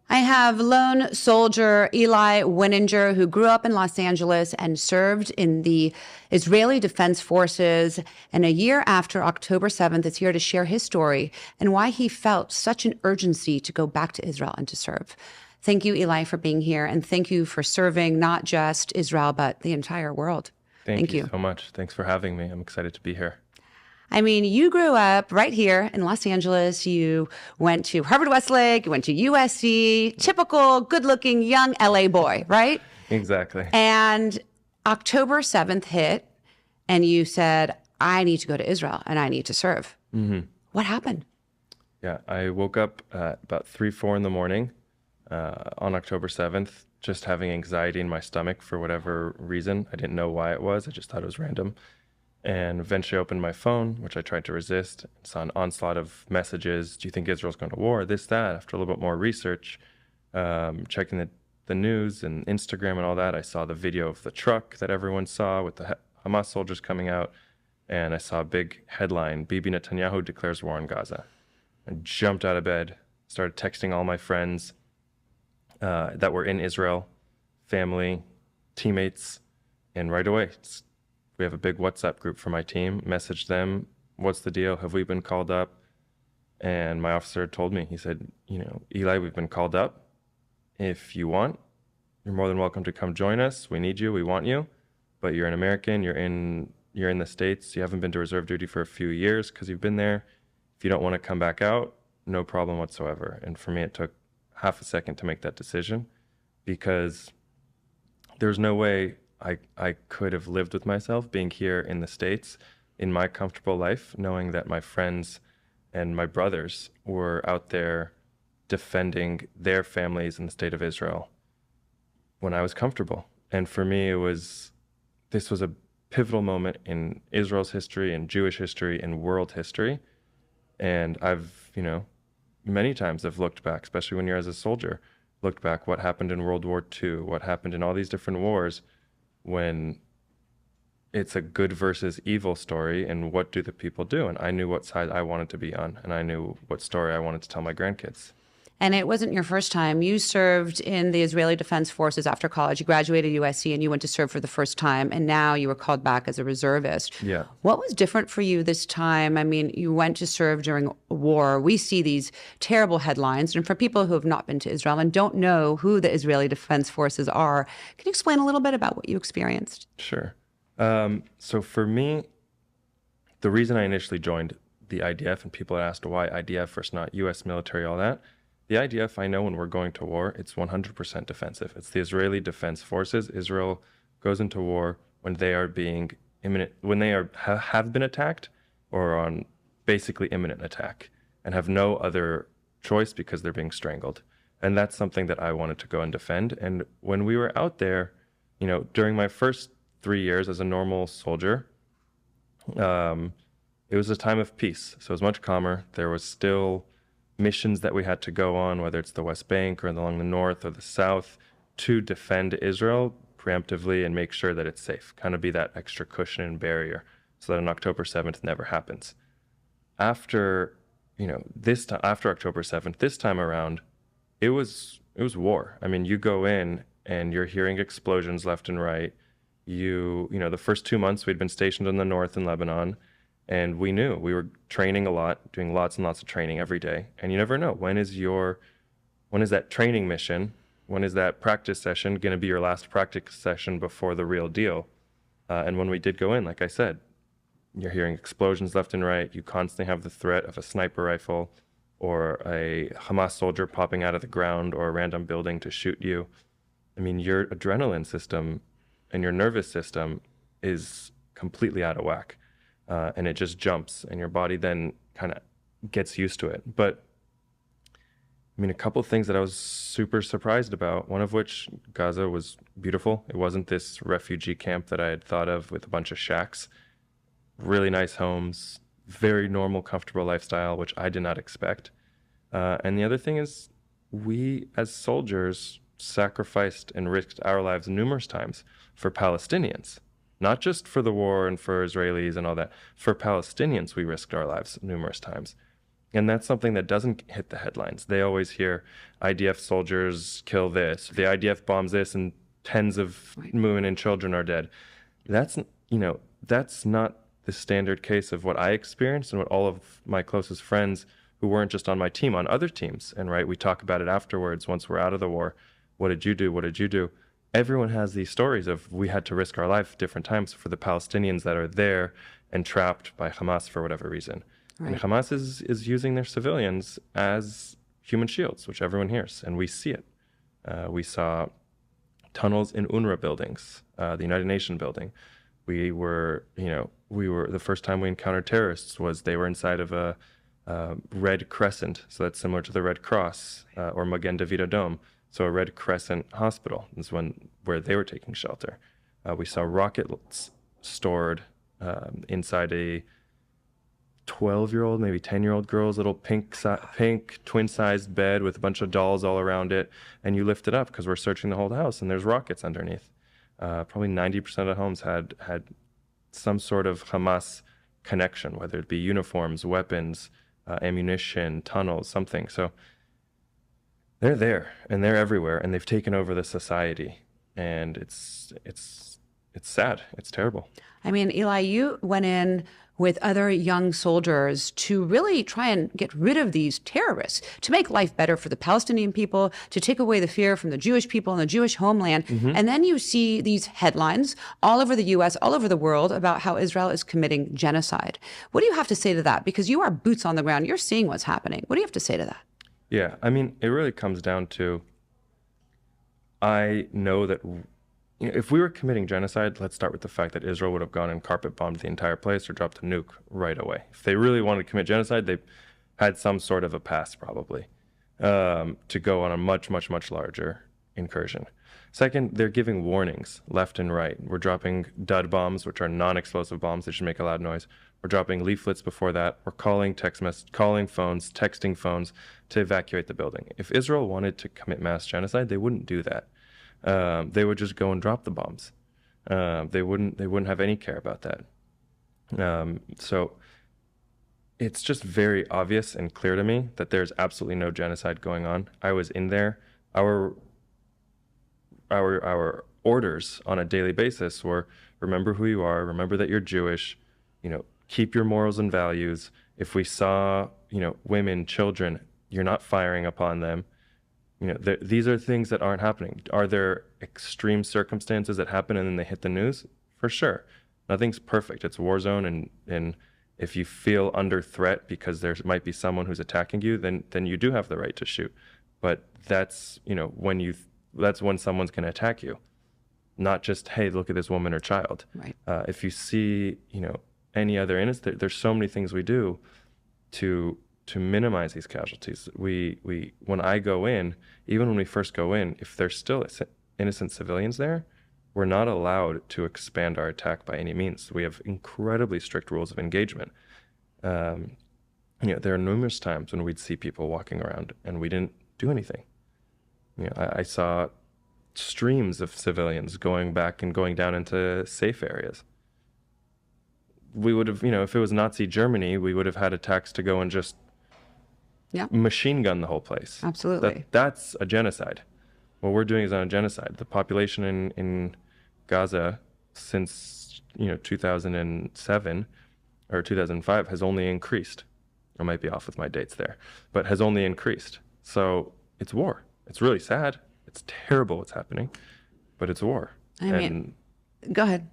I have lone soldier Eli Wininger, who grew up in Los Angeles and served in the Israeli Defense Forces. And a year after October 7th is here to share his story and why he felt such an urgency to go back to Israel and to serve. Thank you, Eli, for being here. And thank you for serving not just Israel, but the entire world. Thank Thank you you. so much. Thanks for having me. I'm excited to be here. I mean, you grew up right here in Los Angeles. You went to Harvard Westlake, you went to USC, typical good looking young LA boy, right? Exactly. And October 7th hit, and you said, I need to go to Israel and I need to serve. What happened? Yeah, I woke up at about 3, 4 in the morning on October 7th, just having anxiety in my stomach for whatever reason. I didn't know why it was. I just thought it was random. And eventually opened my phone, which I tried to resist, and saw an onslaught of messages. Do you think Israel's going to war? This, that. After a little bit more research, checking the news and Instagram and all that, I saw the video of the truck that everyone saw with the Hamas soldiers coming out. And I saw a big headline, Bibi Netanyahu declares war on Gaza. I jumped out of bed, started texting all my friends that were in Israel, family, teammates, and right away, we have a big WhatsApp group for my team, messaged them, what's the deal? Have we been called up? And my officer told me, he said, Eli, we've been called up. If you want, you're more than welcome to come join us. We need you, we want you, but you're an American, you're in the States, you haven't been to reserve duty for a few years because you've been there. If you don't want to come back out, no problem whatsoever. And for me, it took half a second to make that decision because there's no way I could have lived with myself being here in the States in my comfortable life, knowing that my friends and my brothers were out there defending their families in the state of Israel when I was comfortable. And for me, this was a pivotal moment in Israel's history and Jewish history and world history. And I've, many times I've looked back, especially when you're as a soldier, looked back what happened in World War II, what happened in all these different wars, when it's a good versus evil story, and what do the people do? And I knew what side I wanted to be on, and I knew what story I wanted to tell my grandkids. And it wasn't your first time. You served in the Israeli Defense Forces after college. You graduated USC and you went to serve for the first time. And now you were called back as a reservist. Yeah. What was different for you this time? I mean, you went to serve during a war. We see these terrible headlines. And for people who have not been to Israel and don't know who the Israeli Defense Forces are, can you explain a little bit about what you experienced? Sure. So for me, the reason I initially joined the IDF, and people asked why IDF versus not U.S. military, all that, the IDF, I know when we're going to war, it's 100% defensive. It's the Israeli Defense Forces. Israel goes into war when they are being imminent, when they have been attacked or are on basically imminent attack and have no other choice because they're being strangled. And that's something that I wanted to go and defend. And when we were out there, during my first 3 years as a normal soldier, it was a time of peace. So it was much calmer. There was still missions that we had to go on, whether it's the West Bank or along the north or the south, to defend Israel preemptively and make sure that it's safe, kind of be that extra cushion and barrier so that on October 7th never happens. After, after October 7th, this time around, it was war. I mean, you go in and you're hearing explosions left and right. The first 2 months we'd been stationed in the north in Lebanon, and we knew we were training a lot, doing lots and lots of training every day. And you never know, when is that training mission, when is that practice session going to be your last practice session before the real deal? And when we did go in, like I said, you're hearing explosions left and right. You constantly have the threat of a sniper rifle or a Hamas soldier popping out of the ground or a random building to shoot you. I mean, your adrenaline system and your nervous system is completely out of whack. And it just jumps, and your body then kind of gets used to it. But I mean, a couple of things that I was super surprised about, one of which, Gaza was beautiful. It wasn't this refugee camp that I had thought of with a bunch of shacks. Really nice homes, very normal, comfortable lifestyle, which I did not expect. And the other thing is, we as soldiers sacrificed and risked our lives numerous times for Palestinians. Not just for the war and for Israelis and all that. For Palestinians, we risked our lives numerous times. And that's something that doesn't hit the headlines. They always hear IDF soldiers kill this, the IDF bombs this, and tens of women and children are dead. That's, that's not the standard case of what I experienced and what all of my closest friends who weren't just on my team, on other teams. And right, we talk about it afterwards once we're out of the war. What did you do? What did you do? Everyone has these stories of we had to risk our life different times for the Palestinians that are there and trapped by Hamas for whatever reason. Right. And Hamas is using their civilians as human shields, which everyone hears, and we see it. We saw tunnels in UNRWA buildings, the United Nations building. We were the first time we encountered terrorists was they were inside of a Red Crescent, so that's similar to the Red Cross or Magen David Adom. So a Red Crescent hospital is where they were taking shelter. We saw rockets stored inside a 12-year-old, maybe 10-year-old girl's little pink twin-sized bed with a bunch of dolls all around it, and you lift it up because we're searching the whole house, and there's rockets underneath. Probably 90% of homes had some sort of Hamas connection, whether it be uniforms, weapons, ammunition, tunnels, something. So they're there, and they're everywhere, and they've taken over the society, and it's sad. It's terrible. I mean, Eli, you went in with other young soldiers to really try and get rid of these terrorists, to make life better for the Palestinian people, to take away the fear from the Jewish people and the Jewish homeland. And then you see these headlines all over the U.S., all over the world about how Israel is committing genocide. What do you have to say to that? Because you are boots on the ground. You're seeing what's happening. What do you have to say to that? Yeah, I mean, it really comes down to, I know that if we were committing genocide, let's start with the fact that Israel would have gone and carpet bombed the entire place or dropped a nuke right away. If they really wanted to commit genocide, they had some sort of a pass probably to go on a much, much, much larger incursion. Second, they're giving warnings left and right. We're dropping dud bombs, which are non-explosive bombs. They should make a loud noise. We're dropping leaflets before that. We're calling phones, texting phones to evacuate the building. If Israel wanted to commit mass genocide, they wouldn't do that. They would just go and drop the bombs. They wouldn't have any care about that. So it's just very obvious and clear to me that there's absolutely no genocide going on. I was in there. Our orders on a daily basis were, remember who you are, remember that you're Jewish, keep your morals and values. If we saw, women, children, you're not firing upon them. These are things that aren't happening. Are there extreme circumstances that happen and then they hit the news? For sure. Nothing's perfect. It's a war zone, and if you feel under threat because there might be someone who's attacking you, then you do have the right to shoot. But that's that's when someone's going to attack you, not just, hey, look at this woman or child. Right. If you see any other incident, there's so many things we do to minimize these casualties. When I go in, even when we first go in, if there's still innocent civilians there, we're not allowed to expand our attack by any means. We have incredibly strict rules of engagement. There are numerous times when we'd see people walking around and we didn't do anything. I saw streams of civilians going back and going down into safe areas. We would have, if it was Nazi Germany, we would have had attacks to go and just machine gun the whole place. Absolutely. That's a genocide. What we're doing is not a genocide. The population in Gaza since 2007 or 2005 has only increased. I might be off with my dates there, but has only increased. So it's war. It's really sad. It's terrible what's happening, but it's war. I mean, go ahead.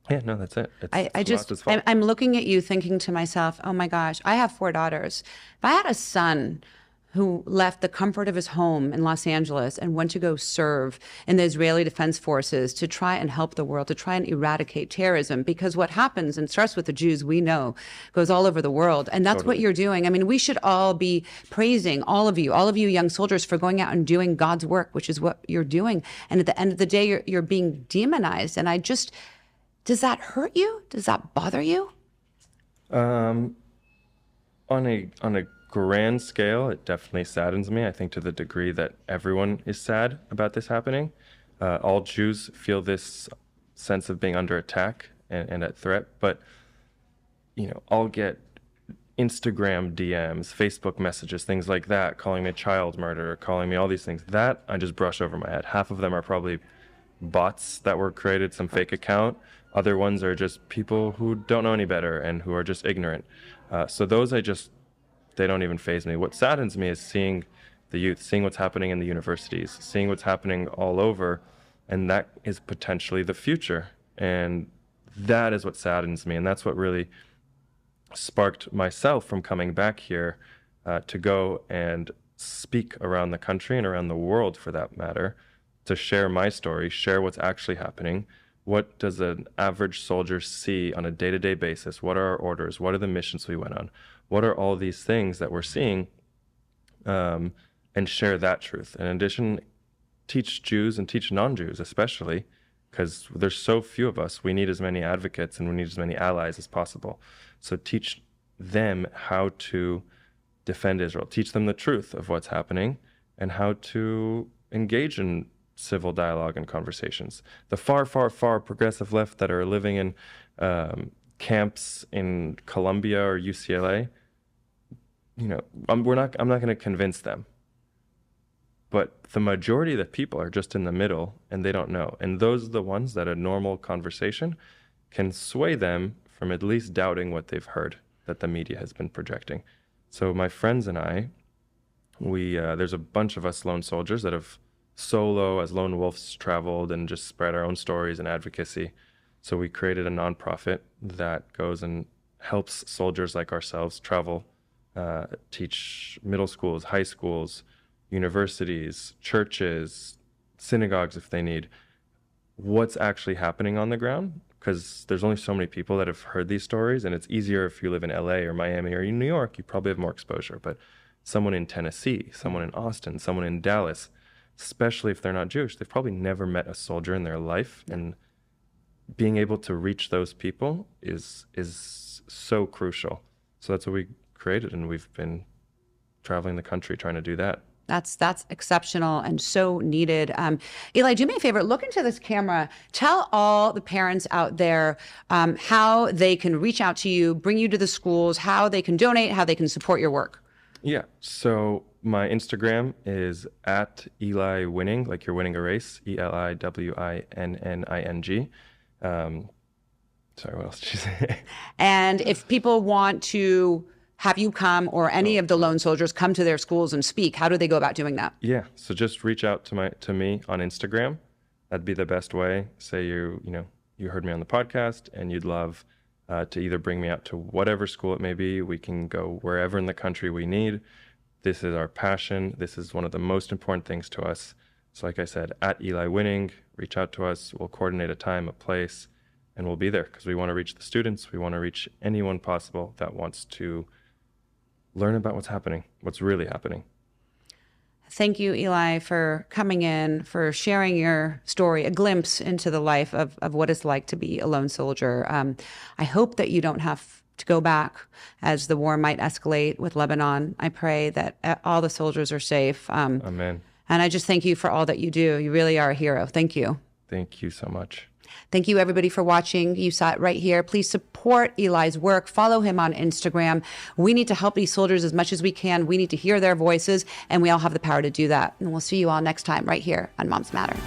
Yeah, no, that's it. I'm looking at you thinking to myself, oh my gosh, I have 4 daughters. If I had a son who left the comfort of his home in Los Angeles and went to go serve in the Israeli Defense Forces to try and help the world, to try and eradicate terrorism, because what happens, and starts with the Jews, we know, goes all over the world. And that's what you're doing. I mean, we should all be praising all of you young soldiers for going out and doing God's work, which is what you're doing. And at the end of the day, you're being demonized. And does that hurt you? Does that bother you? On a grand scale, it definitely saddens me. I think to the degree that everyone is sad about this happening. All Jews feel this sense of being under attack and at threat. But I'll get Instagram DMs, Facebook messages, things like that, calling me a child murderer, calling me all these things. That I just brush over my head. Half of them are probably bots that were created, some fake account. Other ones are just people who don't know any better and who are just ignorant. So those they don't even faze me. What saddens me is seeing the youth, seeing what's happening in the universities, seeing what's happening all over, and that is potentially the future. And that is what saddens me, and that's what really sparked myself from coming back here to go and speak around the country and around the world, for that matter, to share my story, share what's actually happening. What does an average soldier see on a day-to-day basis? What are our orders? What are the missions we went on? What are all these things that we're seeing? And share that truth. In addition, teach Jews and teach non-Jews especially, because there's so few of us. We need as many advocates and we need as many allies as possible. So teach them how to defend Israel. Teach them the truth of what's happening and how to engage in civil dialogue and conversations. The far, far, far progressive left that are living in camps in Columbia or UCLA, I'm not going to convince them. But the majority of the people are just in the middle and they don't know. And those are the ones that a normal conversation can sway them from at least doubting what they've heard that the media has been projecting. So my friends and I, there's a bunch of us lone soldiers that have solo as lone wolves traveled and just spread our own stories and advocacy. So we created a nonprofit that goes and helps soldiers like ourselves travel, teach middle schools, high schools, universities, churches, synagogues if they need, what's actually happening on the ground. Because there's only so many people that have heard these stories, and it's easier if you live in LA or Miami or in New York, you probably have more exposure. But someone in Tennessee, someone in Austin, someone in Dallas, especially if they're not Jewish, they've probably never met a soldier in their life. And being able to reach those people is so crucial. So that's what we created, and we've been traveling the country trying to do that. That's exceptional and so needed. Eli, do me a favor, look into this camera. Tell all the parents out there how they can reach out to you, bring you to the schools, how they can donate, how they can support your work. Yeah, so my Instagram is at Eli Winning, like you're winning a race, ELIWINNING. Sorry, what else did you say? And if people want to have you come, or any of the lone soldiers come to their schools and speak, how do they go about doing that? Yeah, so just reach out to me on Instagram. That'd be the best way. Say you heard me on the podcast and you'd love to either bring me out to whatever school it may be. We can go wherever in the country we need. This is our passion. This is one of the most important things to us. So like I said, at Eli Winning, reach out to us. We'll coordinate a time, a place, and we'll be there because we want to reach the students. We want to reach anyone possible that wants to learn about what's happening, what's really happening. Thank you, Eli, for coming in, for sharing your story, a glimpse into the life of what it's like to be a lone soldier. I hope that you don't have to go back as the war might escalate with Lebanon. I pray that all the soldiers are safe. Amen. And I just thank you for all that you do. You really are a hero. Thank you. Thank you so much. Thank you, everybody, for watching. You saw it right here. Please support Eli's work. Follow him on Instagram. We need to help these soldiers as much as we can. We need to hear their voices, and we all have the power to do that. And we'll see you all next time right here on Moms Matter.